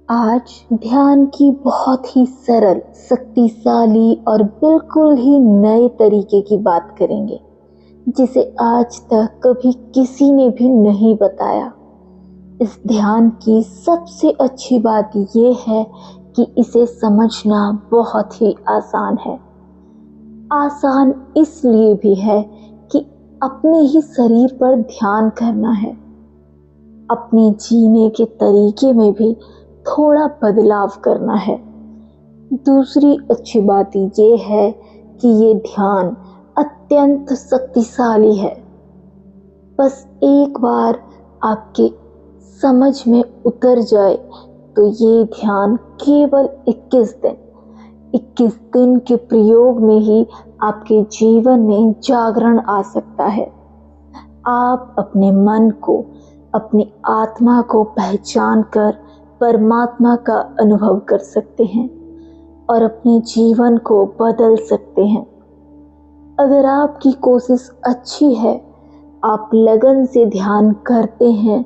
आज ध्यान की बहुत ही सरल, शक्तिशाली और बिल्कुल ही नए तरीके की बात करेंगे, जिसे आज तक कभी किसी ने भी नहीं बताया। इस ध्यान की सबसे अच्छी बात ये है कि इसे समझना बहुत ही आसान है। आसान इसलिए भी है कि अपने ही शरीर पर ध्यान करना है। अपने जीने के तरीके में भी थोड़ा बदलाव करना है। दूसरी अच्छी बात ये है कि ये ध्यान अत्यंत शक्तिशाली है। बस एक बार आपके समझ में उतर जाए तो ये ध्यान केवल 21 दिन के प्रयोग में ही आपके जीवन में जागरण आ सकता है। आप अपने मन को, अपनी आत्मा को पहचान कर परमात्मा का अनुभव कर सकते हैं और अपने जीवन को बदल सकते हैं। अगर आपकी कोशिश अच्छी है, आप लगन से ध्यान करते हैं,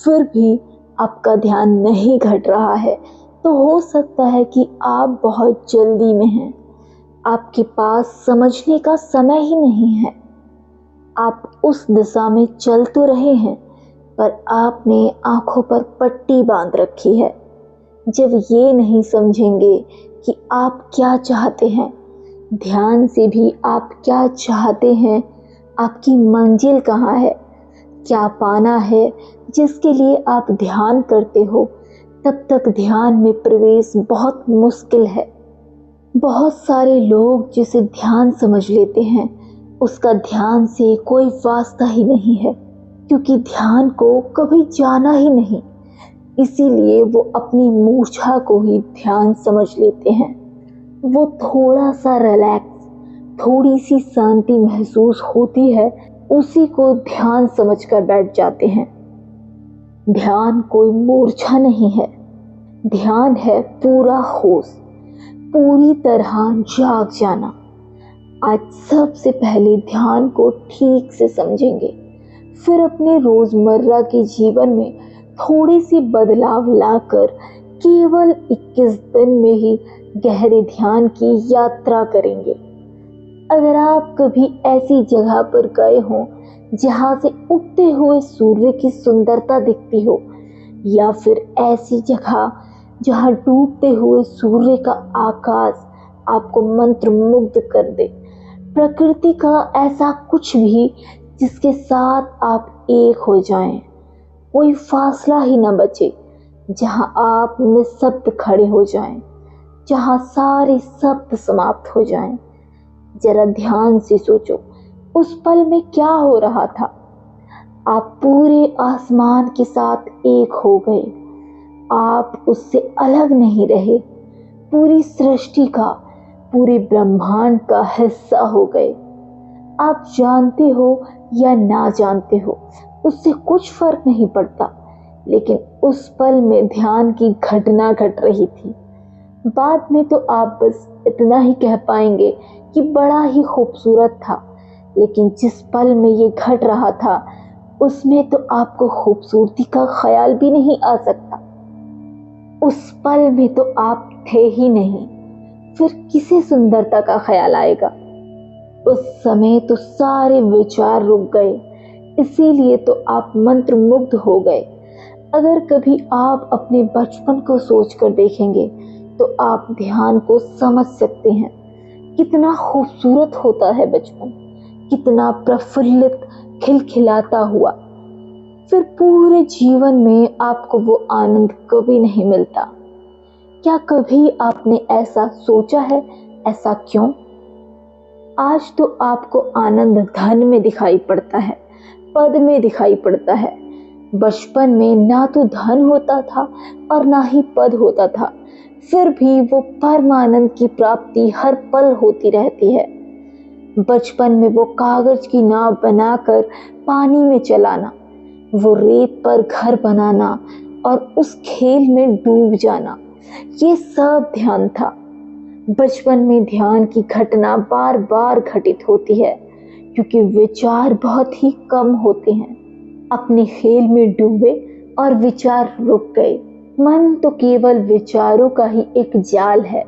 फिर भी आपका ध्यान नहीं घट रहा है, तो हो सकता है कि आप बहुत जल्दी में हैं। आपके पास समझने का समय ही नहीं है। आप उस दिशा में चल तो रहे हैं, पर आपने आंखों पर पट्टी बांध रखी है। जब ये नहीं समझेंगे कि आप क्या चाहते हैं, ध्यान से भी आप क्या चाहते हैं, आपकी मंजिल कहाँ है, क्या पाना है जिसके लिए आप ध्यान करते हो, तब तक ध्यान में प्रवेश बहुत मुश्किल है। बहुत सारे लोग जिसे ध्यान समझ लेते हैं, उसका ध्यान से कोई वास्ता ही नहीं है, क्योंकि ध्यान को कभी जाना ही नहीं। इसीलिए वो अपनी मूर्छा को ही ध्यान समझ लेते हैं। वो थोड़ा सा रिलैक्स, थोड़ी सी शांति महसूस होती है, उसी को ध्यान समझकर बैठ जाते हैं। ध्यान कोई मूर्छा नहीं है, ध्यान है पूरा होश, पूरी तरह जाग जाना। आज सबसे पहले ध्यान को ठीक से समझेंगे, फिर अपने रोजमर्रा के जीवन में थोड़ी सी बदलाव लाकर केवल 21 दिन में ही गहरे ध्यान की यात्रा करेंगे। अगर आप कभी ऐसी जगह पर गए हो जहां से उगते हुए सूर्य की सुंदरता दिखती हो, या फिर ऐसी जगह जहां डूबते हुए सूर्य का आकाश आपको मंत्रमुग्ध कर दे, प्रकृति का ऐसा कुछ भी जिसके साथ आप एक हो जाएं, कोई फासला ही न बचे, जहां आप निःशब्द खड़े हो जाएं, जहां सारे शब्द समाप्त हो जाएं। जरा ध्यान से सोचो, उस पल में क्या हो रहा था। आप पूरे आसमान के साथ एक हो गए, आप उससे अलग नहीं रहे, पूरी सृष्टि का, पूरे ब्रह्मांड का हिस्सा हो गए। आप जानते हो या ना जानते हो, उससे कुछ फर्क नहीं पड़ता, लेकिन उस पल में ध्यान की घटना घट रही थी। बाद में तो आप बस इतना ही कह पाएंगे कि बड़ा ही खूबसूरत था, लेकिन जिस पल में ये घट रहा था, उसमें तो आपको खूबसूरती का ख्याल भी नहीं आ सकता। उस पल में तो आप थे ही नहीं, फिर किसे सुंदरता का ख्याल आएगा। उस समय तो सारे विचार रुक गए, इसीलिए तो आप मंत्रमुग्ध हो गए। अगर कभी आप अपने बचपन को सोचकर देखेंगे तो आप ध्यान को समझ सकते हैं। कितना खूबसूरत होता है बचपन, कितना प्रफुल्लित, खिलखिलाता हुआ। फिर पूरे जीवन में आपको वो आनंद कभी नहीं मिलता। क्या कभी आपने ऐसा सोचा है? ऐसा क्यों? आज तो आपको आनंद धन में दिखाई पड़ता है, पद में दिखाई पड़ता है। बचपन में ना तो धन होता था और ना ही पद होता था, फिर भी वो परम आनंद की प्राप्ति हर पल होती रहती है। बचपन में वो कागज की नाव बनाकर पानी में चलाना, वो रेत पर घर बनाना और उस खेल में डूब जाना, ये सब ध्यान था। बचपन में ध्यान की घटना बार बार घटित होती है, क्योंकि विचार बहुत ही कम होते हैं। अपने खेल में डूबे और विचार रुक गए। मन तो केवल विचारों का ही एक जाल है।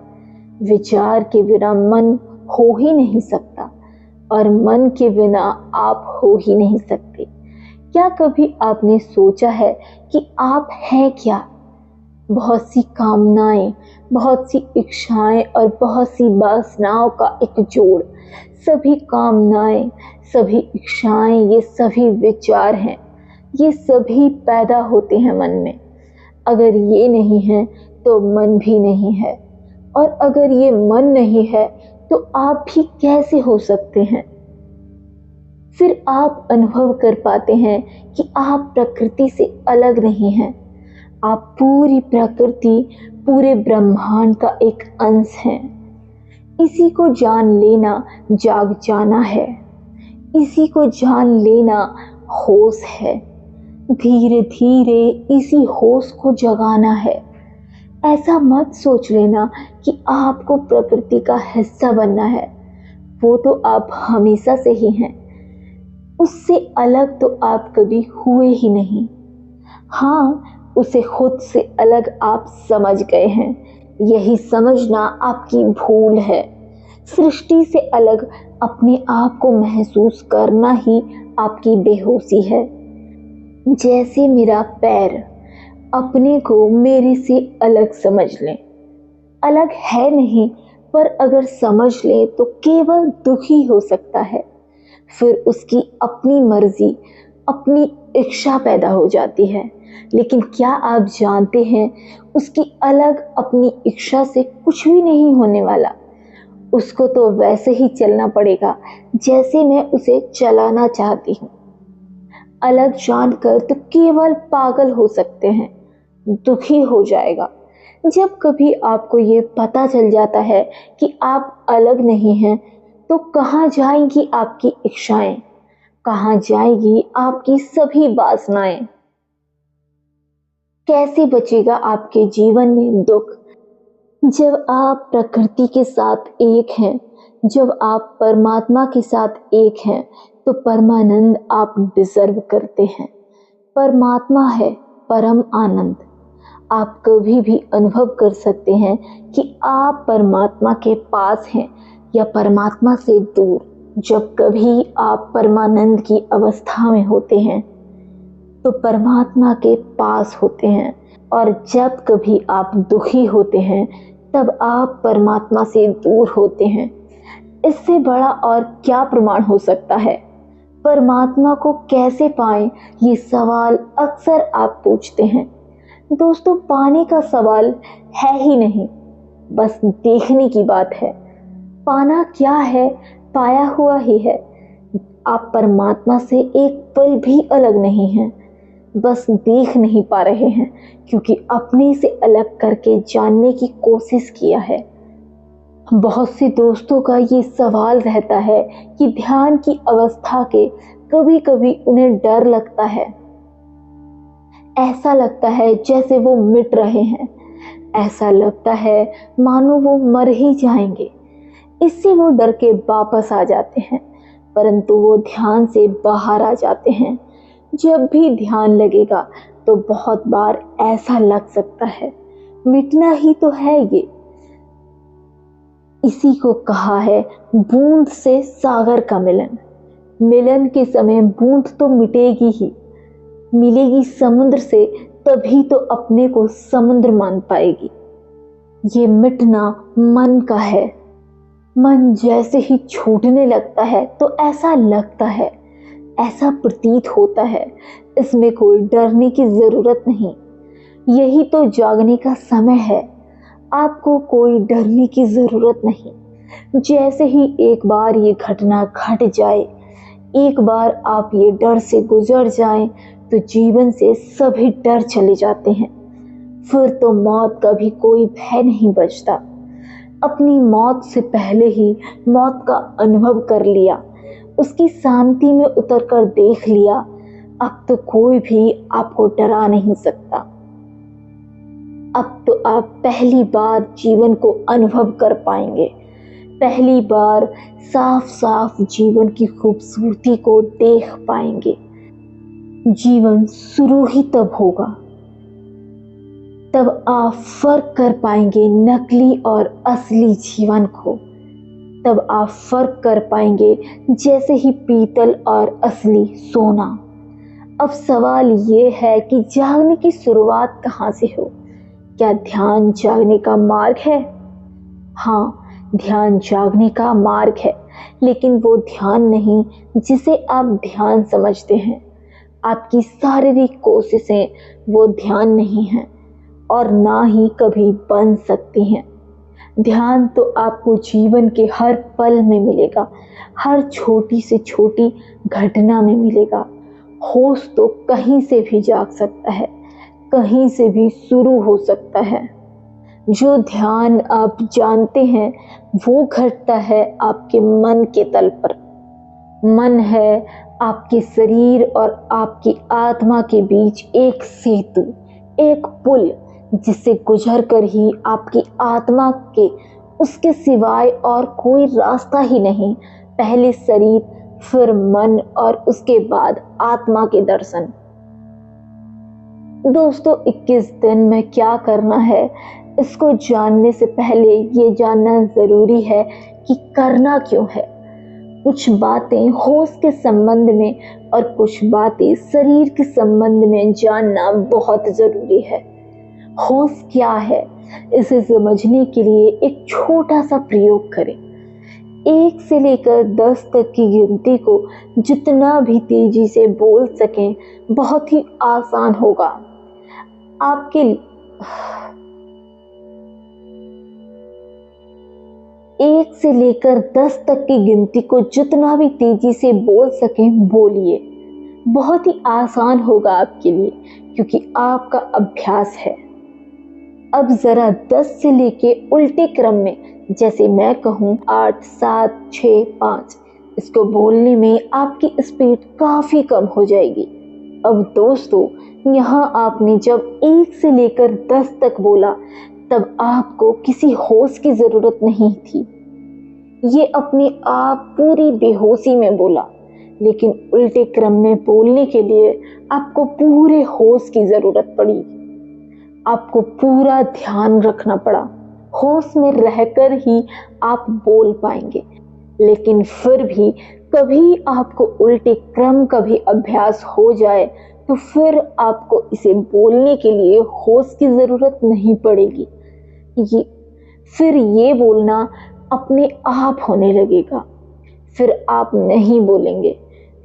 विचार के बिना मन हो ही नहीं सकता और मन के बिना आप हो ही नहीं सकते। क्या कभी आपने सोचा है कि आप हैं क्या? बहुत सी कामनाएं, बहुत सी इच्छाएं और बहुत सी वासनाओं का एक जोड़। सभी कामनाएं, सभी इच्छाएं, ये सभी विचार हैं। ये सभी पैदा होते हैं मन में। अगर ये नहीं है तो मन भी नहीं है, और अगर ये मन नहीं है तो आप भी कैसे हो सकते हैं? फिर आप अनुभव कर पाते हैं कि आप प्रकृति से अलग नहीं हैं। आप पूरी प्रकृति, पूरे ब्रह्मांड का एक अंश हैं। इसी को जान लेना जाग जाना है। इसी को जान लेना होश है। धीरे धीरे इसी होश को जगाना है। ऐसा मत सोच लेना कि आपको प्रकृति का हिस्सा बनना है। वो तो आप हमेशा से ही हैं। उससे अलग तो आप कभी हुए ही नहीं। हाँ, उसे खुद से अलग आप समझ गए हैं। यही समझना आपकी भूल है। सृष्टि से अलग अपने आप को महसूस करना ही आपकी बेहोशी है। जैसे मेरा पैर अपने को मेरे से अलग समझ लें। अलग है नहीं, पर अगर समझ ले तो केवल दुख ही हो सकता है। फिर उसकी अपनी मर्जी, अपनी इच्छा पैदा हो जाती है। लेकिन क्या आप जानते हैं, उसकी अलग अपनी इच्छा से कुछ भी नहीं होने वाला। उसको तो वैसे ही चलना पड़ेगा जैसे मैं उसे चलाना चाहती हूँ। अलग जानकर तो केवल पागल हो सकते हैं, दुखी हो जाएगा। जब कभी आपको ये पता चल जाता है कि आप अलग नहीं हैं, तो कहाँ जाएंगी आपकी इच्छाएं, कहाँ जाएगी आपकी सभी वासनाएं? कैसे बचेगा आपके जीवन में दुख? जब आप प्रकृति के साथ एक हैं, जब आप परमात्मा के साथ एक हैं, तो परमानंद आप डिजर्व करते हैं। परमात्मा है परम आनंद। आप कभी भी अनुभव कर सकते हैं कि आप परमात्मा के पास हैं या परमात्मा से दूर। जब कभी आप परमानंद की अवस्था में होते हैं तो परमात्मा के पास होते हैं, और जब कभी आप दुखी होते हैं तब आप परमात्मा से दूर होते हैं। इससे बड़ा और क्या प्रमाण हो सकता है? परमात्मा को कैसे पाएं, ये सवाल अक्सर आप पूछते हैं। दोस्तों, पाने का सवाल है ही नहीं, बस देखने की बात है। पाना क्या है? पाया हुआ ही है। आप परमात्मा से एक पल भी अलग नहीं हैं, बस देख नहीं पा रहे हैं क्योंकि अपने से अलग करके जानने की कोशिश किया है। बहुत से दोस्तों का ये सवाल रहता है कि ध्यान की अवस्था के कभी कभी उन्हें डर लगता है। ऐसा लगता है जैसे वो मिट रहे हैं। ऐसा लगता है मानो वो मर ही जाएंगे। इससे वो डर के वापस आ जाते हैं, परंतु वो ध्यान से बाहर आ जाते हैं। जब भी ध्यान लगेगा तो बहुत बार ऐसा लग सकता है मिटना ही तो है ये। इसी को कहा है बूंद से सागर का मिलन। मिलन के समय बूंद तो मिटेगी ही, मिलेगी समुद्र से, तभी तो अपने को समुद्र मान पाएगी। ये मिटना मन का है। मन जैसे ही छूटने लगता है तो ऐसा लगता है, ऐसा प्रतीत होता है, इसमें कोई डरने की जरूरत नहीं। यही तो जागने का समय है। आपको कोई डरने की जरूरत नहीं। जैसे ही एक बार ये घटना घट जाए, एक बार आप ये डर से गुजर जाएं, तो जीवन से सभी डर चले जाते हैं। फिर तो मौत का भी कोई भय नहीं बचता। अपनी मौत से पहले ही मौत का अनुभव कर लिया, उसकी शांति में उतरकर देख लिया। अब तो कोई भी आपको डरा नहीं सकता। अब तो आप पहली बार जीवन को अनुभव कर पाएंगे। पहली बार साफ साफ जीवन की खूबसूरती को देख पाएंगे। जीवन शुरू ही तब होगा तब आप फर्क कर पाएंगे नकली और असली जीवन को। तब आप फर्क कर पाएंगे जैसे ही पीतल और असली सोना। अब सवाल ये है कि जागने की शुरुआत कहाँ से हो? क्या ध्यान जागने का मार्ग है? हाँ, ध्यान जागने का मार्ग है, लेकिन वो ध्यान नहीं जिसे आप ध्यान समझते हैं। आपकी शारीरिक कोशिशें वो ध्यान नहीं है और ना ही कभी बन सकती हैं। ध्यान तो आपको जीवन के हर पल में मिलेगा, हर छोटी से छोटी घटना में मिलेगा। होश तो कहीं से भी जाग सकता है, कहीं से भी शुरू हो सकता है। जो ध्यान आप जानते हैं वो घटता है आपके मन के तल पर। मन है आपके शरीर और आपकी आत्मा के बीच एक सेतु, एक पुल, जिससे गुजर कर ही आपकी आत्मा के उसके सिवाय और कोई रास्ता ही नहीं। पहले शरीर, फिर मन और उसके बाद आत्मा के दर्शन। दोस्तों, 21 दिन में क्या करना है, इसको जानने से पहले ये जानना ज़रूरी है कि करना क्यों है। कुछ बातें होश के संबंध में और कुछ बातें शरीर के संबंध में जानना बहुत ज़रूरी है। होश क्या है, इसे समझने के लिए एक छोटा सा प्रयोग करें। 1 से लेकर 10 तक की गिनती को जितना भी तेजी से बोल सकें, बहुत ही आसान होगा आपके। 1 से लेकर 10 तक की गिनती को जितना भी तेजी से बोल सकें बोलिए। बहुत ही आसान होगा आपके लिए, क्योंकि आपका अभ्यास है। अब जरा 10 से लेके उल्टे क्रम में, जैसे मैं कहूँ 8, 7, 6, 5, इसको बोलने में आपकी स्पीड काफी कम हो जाएगी। अब दोस्तों, यहाँ आपने जब 1 से लेकर 10 तक बोला, तब आपको किसी होश की जरूरत नहीं थी। ये अपने आप पूरी बेहोशी में बोला, लेकिन उल्टे क्रम में बोलने के लिए आपको पूरे होश की जरूरत पड़ी। आपको पूरा ध्यान रखना पड़ा। होश में रहकर ही आप बोल पाएंगे। लेकिन फिर भी कभी आपको उल्टे क्रम का भी अभ्यास हो जाए, तो फिर आपको इसे बोलने के लिए होश की जरूरत नहीं पड़ेगी। फिर ये बोलना अपने आप होने लगेगा। फिर आप नहीं बोलेंगे,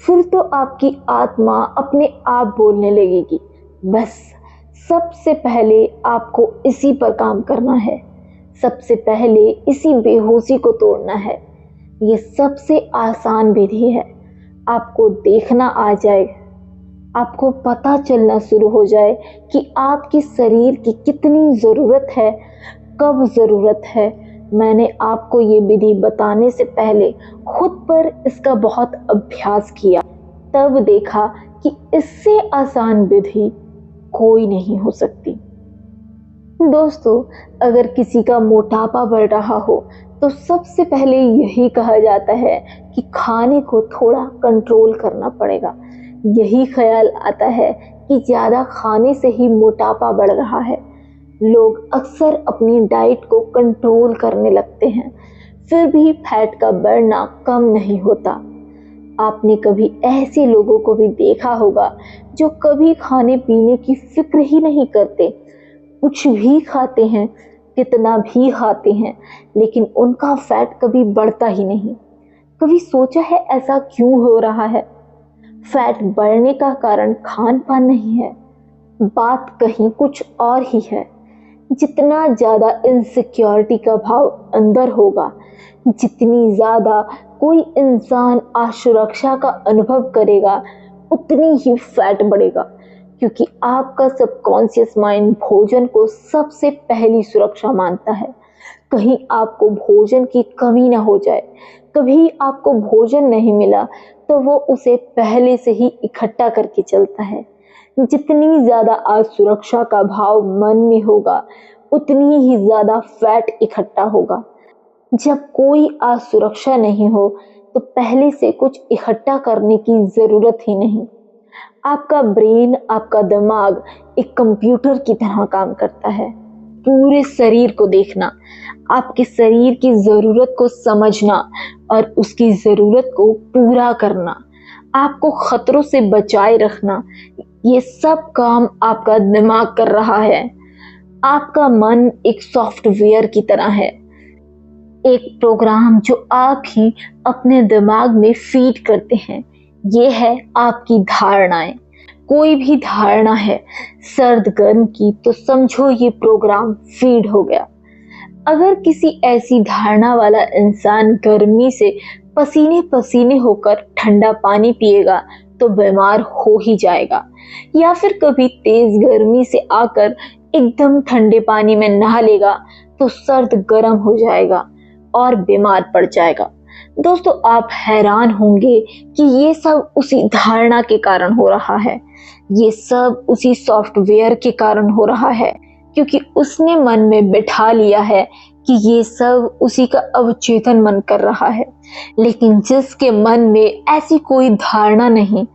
फिर तो आपकी आत्मा अपने आप बोलने लगेगी। बस सबसे पहले आपको इसी पर काम करना है। सबसे पहले इसी बेहोशी को तोड़ना है। ये सबसे आसान विधि है। आपको देखना आ जाए, आपको पता चलना शुरू हो जाए कि आपके शरीर की कितनी ज़रूरत है, कब ज़रूरत है। मैंने आपको ये विधि बताने से पहले खुद पर इसका बहुत अभ्यास किया, तब देखा कि इससे आसान विधि कोई नहीं हो सकती। दोस्तों, अगर किसी का मोटापा बढ़ रहा हो, तो सबसे पहले यही कहा जाता है कि खाने को थोड़ा कंट्रोल करना पड़ेगा। यही ख्याल आता है कि ज़्यादा खाने से ही मोटापा बढ़ रहा है। लोग अक्सर अपनी डाइट को कंट्रोल करने लगते हैं, फिर भी फैट का बढ़ना कम नहीं होता। आपने कभी ऐसे लोगों को भी देखा होगा जो कभी खाने पीने की फिक्र ही नहीं करते, कुछ भी खाते हैं, कितना भी खाते हैं, लेकिन उनका फैट कभी बढ़ता ही नहीं। कभी सोचा है ऐसा क्यों हो रहा है? फैट बढ़ने का कारण खान पान नहीं है, बात कहीं कुछ और ही है। जितना ज़्यादा इनसिक्योरिटी का भाव अंदर होगा, जितनी ज़्यादा कोई इंसान असुरक्षा का अनुभव करेगा, उतनी ही फैट बढ़ेगा। क्योंकि आपका सबकॉन्शियस माइंड भोजन को सबसे पहली सुरक्षा मानता है। कहीं आपको भोजन की कमी ना हो जाए, कभी आपको भोजन नहीं मिला, तो वो उसे पहले से ही इकट्ठा करके चलता है। जितनी ज़्यादा असुरक्षा का भाव मन में होगा, उतनी ही ज़्यादा फैट इकट्ठा होगा। जब कोई असुरक्षा नहीं हो, तो पहले से कुछ इकट्ठा करने की ज़रूरत ही नहीं। आपका ब्रेन, आपका दिमाग एक कंप्यूटर की तरह काम करता है। पूरे शरीर को देखना, आपके शरीर की ज़रूरत को समझना और उसकी ज़रूरत को पूरा करना, आपको खतरों से बचाए रखना, ये सब काम आपका दिमाग कर रहा है। आपका मन एक सॉफ्टवेयर की तरह है, एक प्रोग्राम जो आप ही अपने दिमाग में फीड करते हैं। ये है आपकी धारणाएं। कोई भी धारणा है सर्द गर्म की, तो समझो ये प्रोग्राम फीड हो गया। अगर किसी ऐसी धारणा वाला इंसान गर्मी से पसीने पसीने होकर ठंडा पानी पिएगा तो बीमार हो ही जाएगा, या फिर कभी तेज गर्मी से आकर एकदम ठंडे पानी में नहा लेगा तो सर्द गर्म हो जाएगा और बीमार पड़ जाएगा। दोस्तों, आप हैरान होंगे कि ये सब उसी धारणा के कारण हो रहा है, ये सब उसी सॉफ्टवेयर के कारण हो रहा है, क्योंकि उसने मन में बिठा लिया है कि ये सब उसी का अवचेतन मन कर रहा है। लेकिन जिसके मन में ऐसी कोई धारणा नहीं,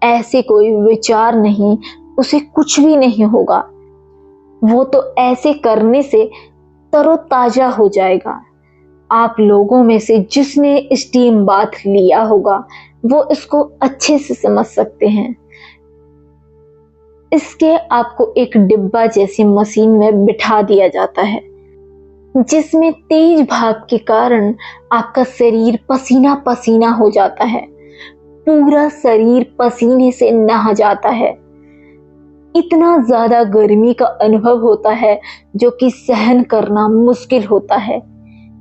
ऐसे कोई विचार नहीं, उसे कुछ भी नहीं होगा। वो तो ऐसे करने से तरोताजा हो जाएगा। आप लोगों में से जिसने स्टीम बाथ लिया होगा वो इसको अच्छे से समझ सकते हैं। इसके आपको एक डिब्बा जैसी मशीन में बिठा दिया जाता है, जिसमें तेज भाप के कारण आपका शरीर पसीना पसीना हो जाता है, पूरा शरीर पसीने से नहा जाता है। इतना ज्यादा गर्मी का अनुभव होता है जो कि सहन करना मुश्किल होता है,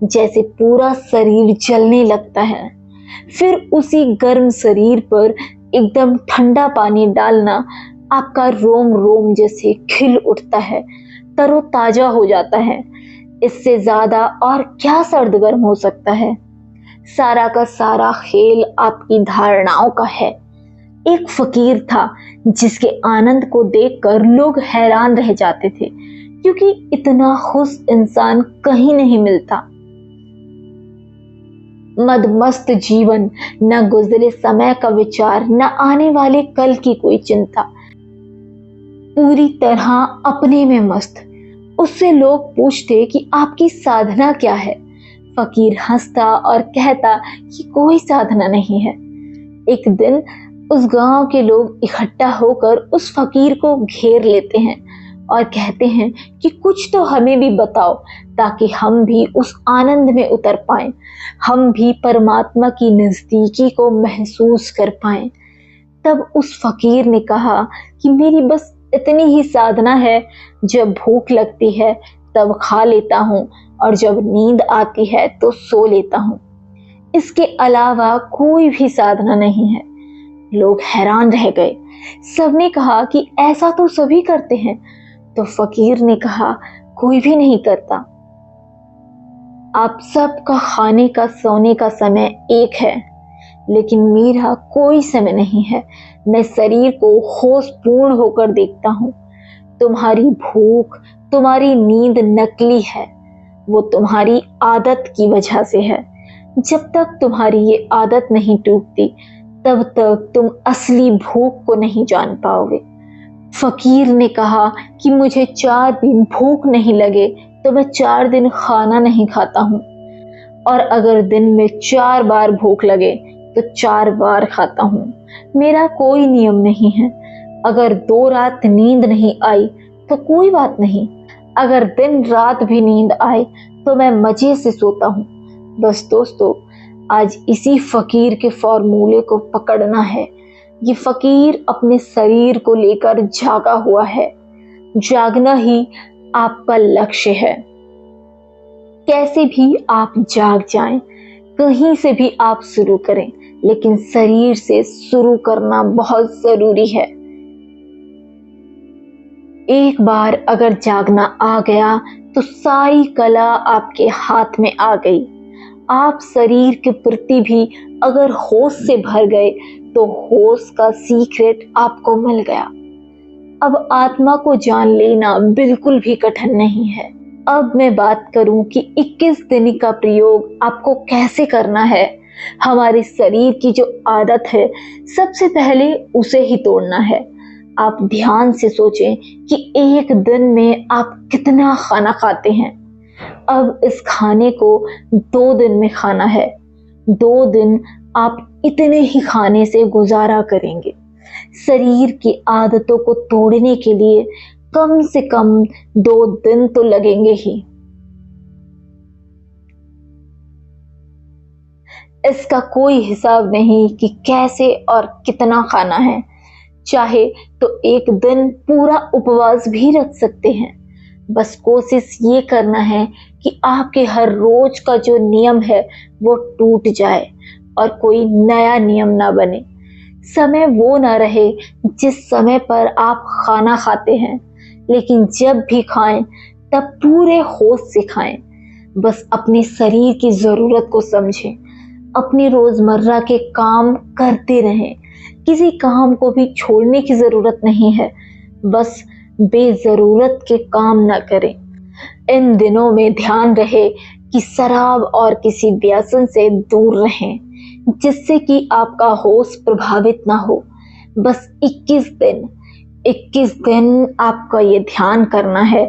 जैसे पूरा शरीर जलने लगता है। फिर उसी गर्म शरीर पर एकदम ठंडा पानी डालना, आपका रोम रोम जैसे खिल उठता है, तरोताजा हो जाता है। इससे ज्यादा और क्या सर्द गर्म हो सकता है। सारा का सारा खेल आपकी धारणाओं का है। एक फकीर था जिसके आनंद को देखकर लोग हैरान रह जाते थे, क्योंकि इतना खुश इंसान कहीं नहीं मिलता। मदमस्त जीवन, न गुजरे समय का विचार, न आने वाले कल की कोई चिंता, पूरी तरह अपने में मस्त। उससे लोग पूछते कि आपकी साधना क्या है। फकीर हंसता और कहता कि कोई साधना नहीं है। एक दिन उस गांव के लोग इकट्ठा होकर उस फकीर को घेर लेते हैं और कहते हैं कि कुछ तो हमें भी बताओ, ताकि हम भी उस आनंद में उतर पाएं, हम भी परमात्मा की नजदीकी को महसूस कर पाएं। तब उस फकीर ने कहा कि मेरी बस इतनी ही साधना है, जब भूख लगती है तब खा लेता हूँ और जब नींद आती है तो सो लेता हूँ। इसके अलावा कोई भी साधना नहीं है। लोग हैरान रह गए। सबने कहा कि ऐसा तो सभी करते हैं। तो फकीर ने कहा, कोई भी नहीं करता। आप सबका खाने का सोने का समय एक है, लेकिन मेरा कोई समय नहीं है। मैं शरीर को होश पूर्ण होकर देखता हूँ। तुम्हारी भूख, तुम्हारी नींद नकली है, वो तुम्हारी आदत की वजह से है। जब तक तुम्हारी ये आदत नहीं टूटती, तब तक तुम असली भूख को नहीं जान पाओगे। फकीर ने कहा कि मुझे 4 दिन भूख नहीं लगे तो मैं 4 दिन खाना नहीं खाता हूँ, और अगर दिन में 4 बार भूख लगे तो 4 बार खाता हूँ। मेरा कोई नियम नहीं है। अगर 2 रात नींद नहीं आई तो कोई बात नहीं, अगर दिन रात भी नींद आए तो मैं मजे से सोता हूँ। बस दोस्तों, आज इसी फकीर के फॉर्मूले को पकड़ना है। ये फकीर अपने शरीर को लेकर जागा हुआ है। जागना ही आपका लक्ष्य है। कैसे भी आप जाग जाएं, कहीं से भी आप शुरू करें, लेकिन शरीर से शुरू करना बहुत जरूरी है। एक बार अगर जागना आ गया तो सारी कला आपके हाथ में आ गई। आप शरीर के प्रति भी अगर होश से भर गए तो होश का सीक्रेट आपको मिल गया। अब आत्मा को जान लेना बिल्कुल भी कठिन नहीं है। अब मैं बात करूं कि 21 दिन का प्रयोग आपको कैसे करना है, हमारे शरीर की जो आदत है, सबसे पहले उसे ही तोड़ना है। आप ध्यान से सोचें कि एक दिन में आप कितना खाना खाते हैं। अब इस खाने को 2 दिन में खाना है। 2 दिन आप इतने ही खाने से गुजारा करेंगे। शरीर की आदतों को तोड़ने के लिए कम से कम 2 दिन तो लगेंगे ही। इसका कोई हिसाब नहीं कि कैसे और कितना खाना है। चाहे तो एक दिन पूरा उपवास भी रख सकते हैं। बस कोशिश ये करना है कि आपके हर रोज का जो नियम है वो टूट जाए और कोई नया नियम ना बने। समय वो ना रहे जिस समय पर आप खाना खाते हैं, लेकिन जब भी खाएं तब पूरे होश से खाएं। बस अपने शरीर की जरूरत को समझें। अपनी रोजमर्रा के काम करते रहें। किसी काम को भी छोड़ने की जरूरत नहीं है। बस बेजरूरत के काम ना करें। इन दिनों में ध्यान रहे कि शराब और किसी व्यसन से दूर रहें, जिससे कि आपका होश प्रभावित ना हो। बस 21 दिन आपका ये ध्यान करना है।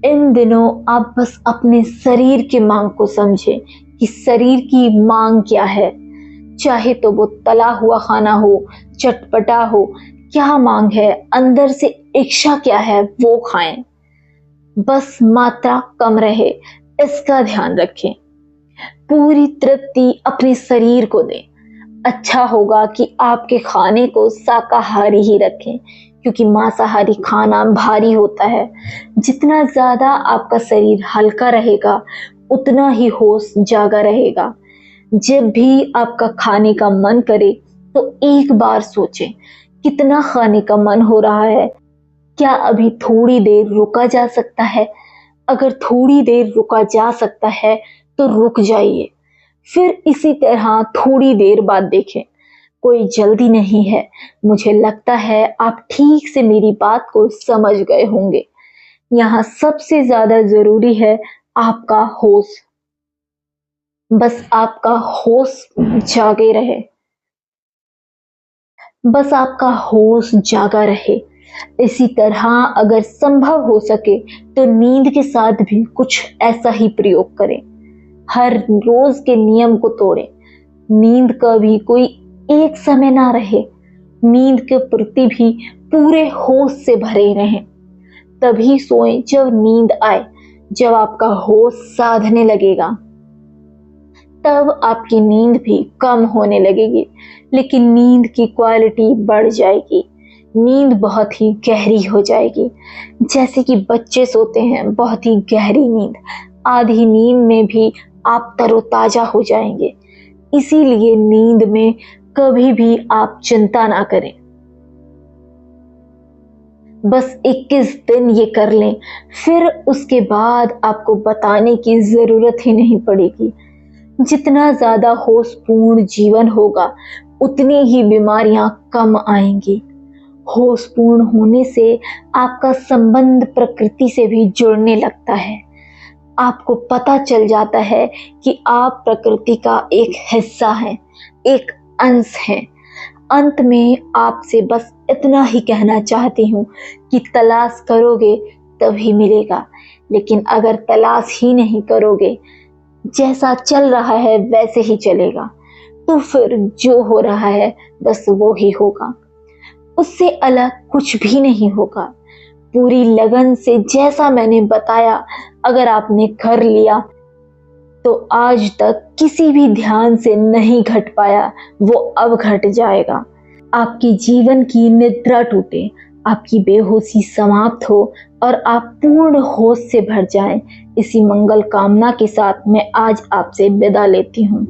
इन दिनों आप बस अपने शरीर की मांग को समझें कि शरीर की मांग क्या है। चाहे तो वो तला हुआ खाना हो, चटपटा हो, क्या मांग है, अंदर से इच्छा क्या है, वो खाएं। बस मात्रा कम रहे, इसका ध्यान रखें। पूरी तृप्ति अपने शरीर को दें। अच्छा होगा कि आपके खाने को शाकाहारी ही रखें, क्योंकि मांसाहारी खाना भारी होता है। जितना ज्यादा आपका शरीर हल्का रहेगा, उतना ही होश जागा रहेगा। जब भी आपका खाने का मन करे तो एक बार सोचें, कितना खाने का मन हो रहा है, क्या अभी थोड़ी देर रुका जा सकता है। अगर थोड़ी देर रुका जा सकता है तो रुक जाइए, फिर इसी तरह थोड़ी देर बाद देखें। कोई जल्दी नहीं है। मुझे लगता है आप ठीक से मेरी बात को समझ गए होंगे। यहाँ सबसे ज्यादा जरूरी है आपका होश। बस आपका होश जागे रहे। बस आपका होश जागा रहे। इसी तरह अगर संभव हो सके तो नींद के साथ भी कुछ ऐसा ही प्रयोग करें। हर रोज के नियम को तोड़ें। नींद का भी कोई एक समय ना रहे। नींद के प्रति भी पूरे होश से भरे रहें। तभी सोएं जब नींद आए, जब आपका होश साधने लगेगा, तब आपकी नींद भी कम होने लगेगी, लेकिन नींद की क्वालिटी बढ़ जाएगी। नींद बहुत ही गहरी हो जाएगी। जैसे कि बच्चे सोते हैं, बहुत ही गहरी नींद। आधी नींद में भी आप तरोताजा हो जाएंगे। इसीलिए नींद में कभी भी आप चिंता ना करें। बस 21 दिन ये कर लें, फिर उसके बाद आपको बताने की जरूरत ही नहीं पड़ेगी। जितना ज्यादा होशपूर्ण जीवन होगा, उतनी ही बीमारियां कम आएंगी। होशपूर्ण होने से आपका संबंध प्रकृति से भी जुड़ने लगता है। आपको पता चल जाता है कि आप प्रकृति का एक हिस्सा हैं, एक अंश हैं। अंत में आपसे बस इतना ही कहना चाहती हूँ कि तलाश करोगे तभी मिलेगा, लेकिन अगर तलाश ही नहीं करोगे, जैसा चल रहा है वैसे ही चलेगा, तो फिर जो हो रहा है बस वो ही होगा। उससे अलग कुछ भी नहीं होगा। पूरी लगन से जैसा मैंने बताया अगर आपने कर लिया तो आज तक किसी भी ध्यान से नहीं घट पाया, वो अब घट जाएगा। आपके जीवन की निद्रा टूटे, आपकी बेहोशी समाप्त हो और आप पूर्ण होश से भर जाएं। इसी मंगल कामना के साथ मैं आज आपसे विदा लेती हूँ।